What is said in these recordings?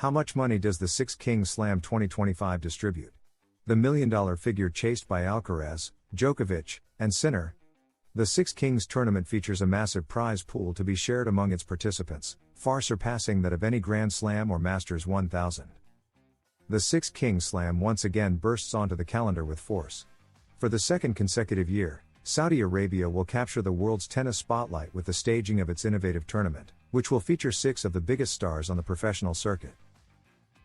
How much money does the Six Kings Slam 2025 distribute? The million-dollar figure chased by Alcaraz, Djokovic, and Sinner. The Six Kings tournament features a massive prize pool to be shared among its participants, far surpassing that of any Grand Slam or Masters 1000. The Six Kings Slam once again bursts onto the calendar with force. For the second consecutive year, Saudi Arabia will capture the world's tennis spotlight with the staging of its innovative tournament, which will feature 6 of the biggest stars on the professional circuit.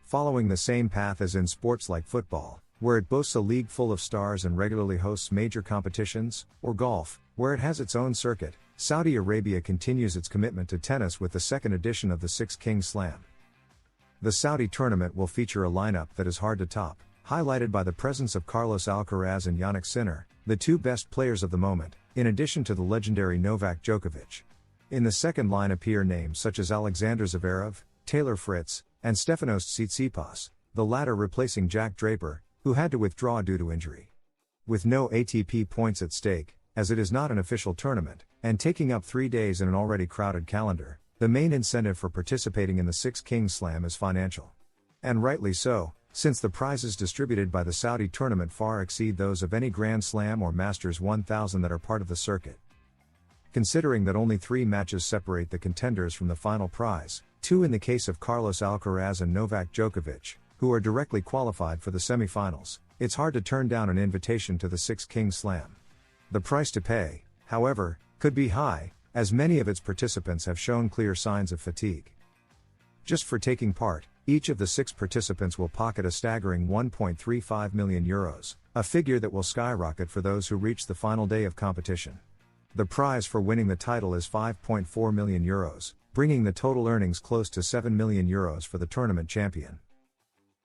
Following the same path as in sports like football, where it boasts a league full of stars and regularly hosts major competitions, or golf, where it has its own circuit, Saudi Arabia continues its commitment to tennis with the second edition of the Six Kings Slam. The Saudi tournament will feature a lineup that is hard to top, highlighted by the presence of Carlos Alcaraz and Jannik Sinner, the 2 best players of the moment, in addition to the legendary Novak Djokovic. In the second line appear names such as Alexander Zverev, Taylor Fritz, and Stefanos Tsitsipas, the latter replacing Jack Draper, who had to withdraw due to injury. With no ATP points at stake, as it is not an official tournament, and taking up 3 days in an already crowded calendar, the main incentive for participating in the Six Kings Slam is financial. And rightly so, since the prizes distributed by the Saudi tournament far exceed those of any Grand Slam or Masters 1000 that are part of the circuit. Considering that only 3 matches separate the contenders from the final prize, 2 in the case of Carlos Alcaraz and Novak Djokovic, who are directly qualified for the semifinals, it's hard to turn down an invitation to the Six Kings Slam. The price to pay, however, could be high, as many of its participants have shown clear signs of fatigue. Just for taking part, each of the 6 participants will pocket a staggering €1.35 million, a figure that will skyrocket for those who reach the final day of competition. The prize for winning the title is €5.4 million, bringing the total earnings close to €7 million for the tournament champion.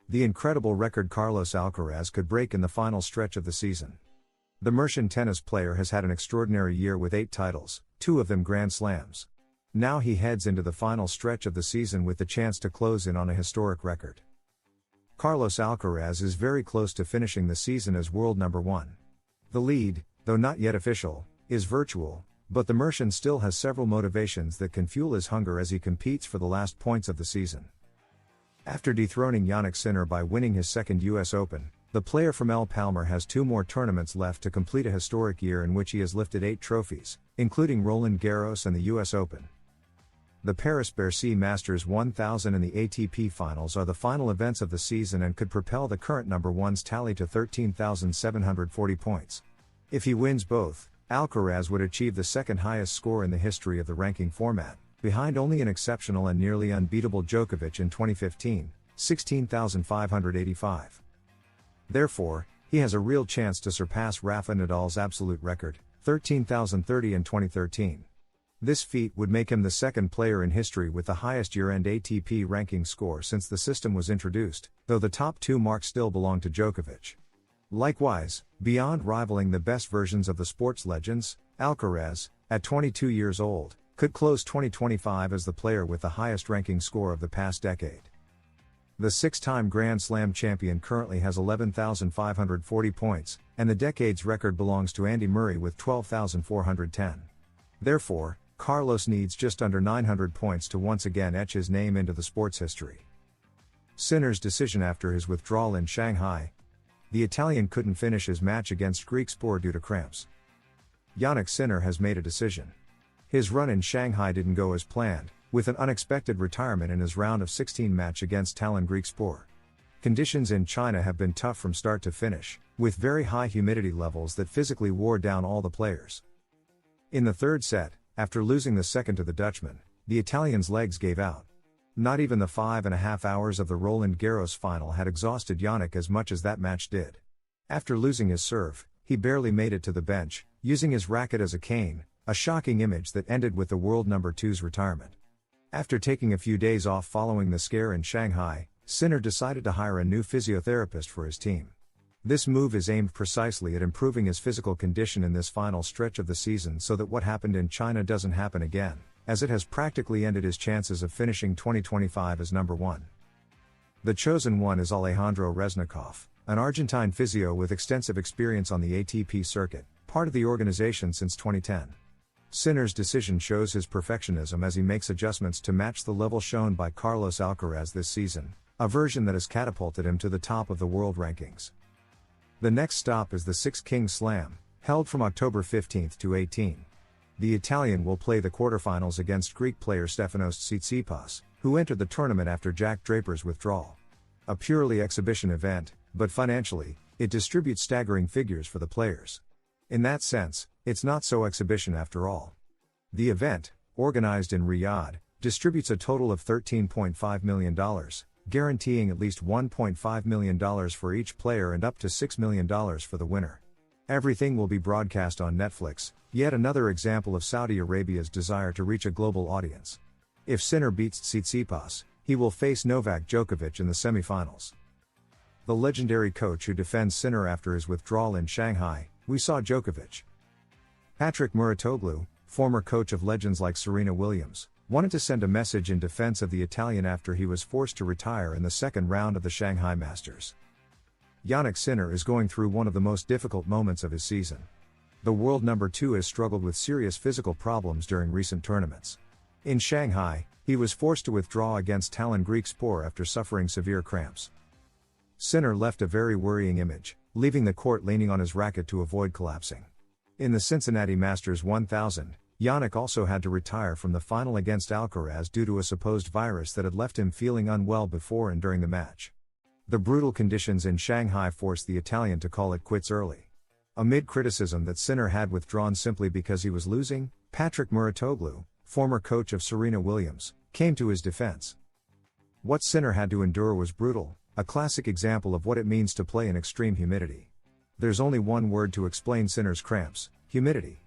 The incredible record Carlos Alcaraz could break in the final stretch of the season. The Mercian tennis player has had an extraordinary year with 8 titles, 2 of them Grand Slams. Now he heads into the final stretch of the season with the chance to close in on a historic record. Carlos Alcaraz is very close to finishing the season as world number 1. The lead, though not yet official, is virtual, but the Mercian still has several motivations that can fuel his hunger as he competes for the last points of the season. After dethroning Jannik Sinner by winning his second US Open, the player from El Palmar has 2 more tournaments left to complete a historic year in which he has lifted 8 trophies, including Roland Garros and the US Open. The Paris-Bercy Masters 1000 and the ATP Finals are the final events of the season and could propel the current number 1's tally to 13,740 points. If he wins both, Alcaraz would achieve the second highest score in the history of the ranking format, behind only an exceptional and nearly unbeatable Djokovic in 2015, 16,585. Therefore, he has a real chance to surpass Rafa Nadal's absolute record, 13,030 in 2013. This feat would make him the second player in history with the highest year-end ATP ranking score since the system was introduced, though the top 2 marks still belong to Djokovic. Likewise, beyond rivaling the best versions of the sports legends, Alcaraz, at 22 years old, could close 2025 as the player with the highest ranking score of the past decade. The 6-time Grand Slam champion currently has 11,540 points, and the decade's record belongs to Andy Murray with 12,410. Therefore, Carlos needs just under 900 points to once again etch his name into the sports history. Sinner's decision after his withdrawal in Shanghai. The Italian couldn't finish his match against Griekspoor due to cramps. Jannik Sinner has made a decision. His run in Shanghai didn't go as planned, with an unexpected retirement in his round of 16 match against Talon Griekspoor. Conditions in China have been tough from start to finish, with very high humidity levels that physically wore down all the players. In the third set, after losing the second to the Dutchman, the Italian's legs gave out. Not even the 5.5 hours of the Roland Garros final had exhausted Jannik as much as that match did. After losing his serve, he barely made it to the bench, using his racket as a cane, a shocking image that ended with the world number 2's retirement. After taking a few days off following the scare in Shanghai, Sinner decided to hire a new physiotherapist for his team. This move is aimed precisely at improving his physical condition in this final stretch of the season so that what happened in China doesn't happen again, as it has practically ended his chances of finishing 2025 as number 1. The chosen one is Alejandro Reznikov, an Argentine physio with extensive experience on the ATP circuit, part of the organization since 2010. Sinner's decision shows his perfectionism as he makes adjustments to match the level shown by Carlos Alcaraz this season, a version that has catapulted him to the top of the world rankings. The next stop is the Six Kings Slam, held from October 15 to 18. The Italian will play the quarterfinals against Greek player Stefanos Tsitsipas, who entered the tournament after Jack Draper's withdrawal. A purely exhibition event, but financially, it distributes staggering figures for the players. In that sense, it's not so exhibition after all. The event, organized in Riyadh, distributes a total of $13.5 million, guaranteeing at least $1.5 million for each player and up to $6 million for the winner. Everything will be broadcast on Netflix, yet another example of Saudi Arabia's desire to reach a global audience. If Sinner beats Tsitsipas, he will face Novak Djokovic in the semifinals. The legendary coach who defends Sinner after his withdrawal in Shanghai, we saw Djokovic. Patrick Mouratoglou, former coach of legends like Serena Williams, wanted to send a message in defense of the Italian after he was forced to retire in the second round of the Shanghai Masters. Jannik Sinner is going through one of the most difficult moments of his season. The world number 2 has struggled with serious physical problems during recent tournaments. In Shanghai, he was forced to withdraw against Talon Griekspoor after suffering severe cramps. Sinner left a very worrying image, leaving the court leaning on his racket to avoid collapsing. In the Cincinnati Masters 1000, Jannik also had to retire from the final against Alcaraz due to a supposed virus that had left him feeling unwell before and during the match. The brutal conditions in Shanghai forced the Italian to call it quits early. Amid criticism that Sinner had withdrawn simply because he was losing, Patrick Mouratoglou, former coach of Serena Williams, came to his defense. What Sinner had to endure was brutal, a classic example of what it means to play in extreme humidity. There's only one word to explain Sinner's cramps: humidity.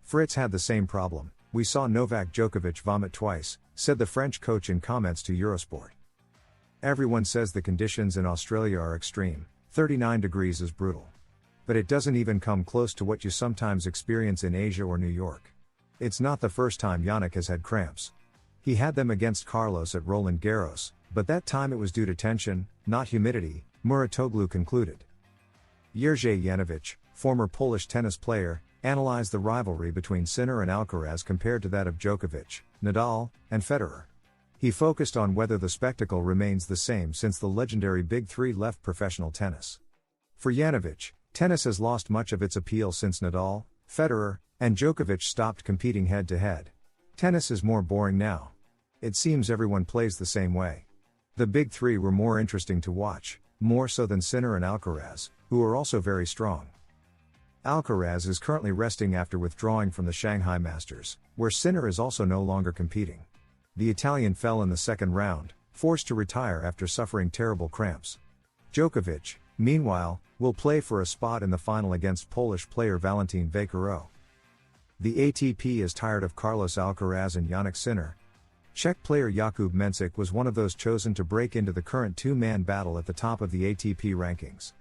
Fritz had the same problem. We saw Novak Djokovic vomit twice, said the French coach in comments to Eurosport. Everyone says the conditions in Australia are extreme, 39 degrees is brutal. But it doesn't even come close to what you sometimes experience in Asia or New York. It's not the first time Jannik has had cramps. He had them against Carlos at Roland Garros, but that time it was due to tension, not humidity, Mouratoglou concluded. Jerzy Janowicz, former Polish tennis player, analyzed the rivalry between Sinner and Alcaraz compared to that of Djokovic, Nadal, and Federer. He focused on whether the spectacle remains the same since the legendary Big Three left professional tennis. For Janowicz, tennis has lost much of its appeal since Nadal, Federer, and Djokovic stopped competing head-to-head. Tennis is more boring now. It seems everyone plays the same way. The Big Three were more interesting to watch, more so than Sinner and Alcaraz, who are also very strong. Alcaraz is currently resting after withdrawing from the Shanghai Masters, where Sinner is also no longer competing. The Italian fell in the second round, forced to retire after suffering terrible cramps. Djokovic, meanwhile, will play for a spot in the final against Polish player Valentin Vaquero. The ATP is tired of Carlos Alcaraz and Jannik Sinner. Czech player Jakub Mensik was one of those chosen to break into the current two-man battle at the top of the ATP rankings.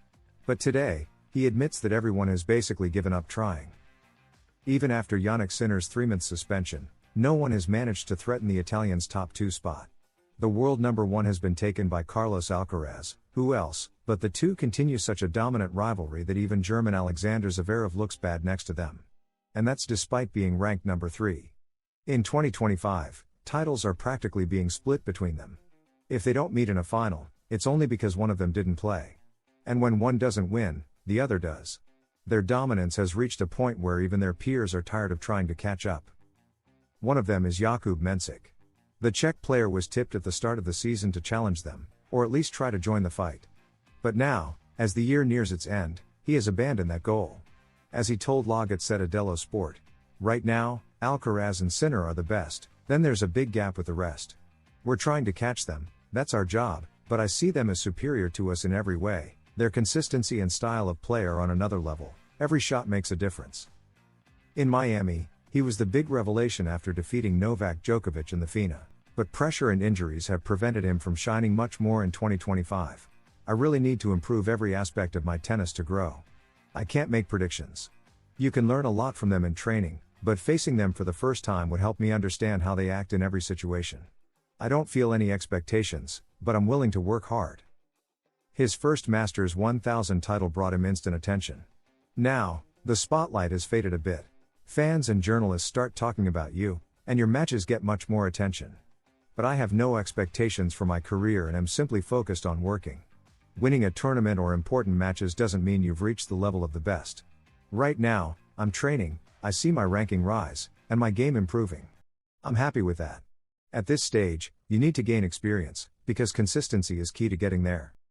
But today, he admits that everyone has basically given up trying. Even after Jannik Sinner's 3-month suspension, no one has managed to threaten the Italian's top 2 spot. The world number 1 has been taken by Carlos Alcaraz, who else, but the two continue such a dominant rivalry that even German Alexander Zverev looks bad next to them. And that's despite being ranked number 3. In 2025, titles are practically being split between them. If they don't meet in a final, it's only because one of them didn't play. And when one doesn't win, the other does. Their dominance has reached a point where even their peers are tired of trying to catch up. One of them is Jakub Mensik. The Czech player was tipped at the start of the season to challenge them, or at least try to join the fight. But now, as the year nears its end, he has abandoned that goal. As he told La Gazzetta dello Sport, "Right now, Alcaraz and Sinner are the best, then there's a big gap with the rest. We're trying to catch them, that's our job, but I see them as superior to us in every way. Their consistency and style of play are on another level, every shot makes a difference." In Miami, he was the big revelation after defeating Novak Djokovic in the FINA, but pressure and injuries have prevented him from shining much more in 2025. "I really need to improve every aspect of my tennis to grow. I can't make predictions. You can learn a lot from them in training, but facing them for the first time would help me understand how they act in every situation. I don't feel any expectations, but I'm willing to work hard." His first Masters 1000 title brought him instant attention. Now, the spotlight has faded a bit. Fans and journalists start talking about you, and your matches get much more attention. But I have no expectations for my career and am simply focused on working. Winning a tournament or important matches doesn't mean you've reached the level of the best. Right now, I'm training, I see my ranking rise, and my game improving. I'm happy with that. At this stage, you need to gain experience, because consistency is key to getting there.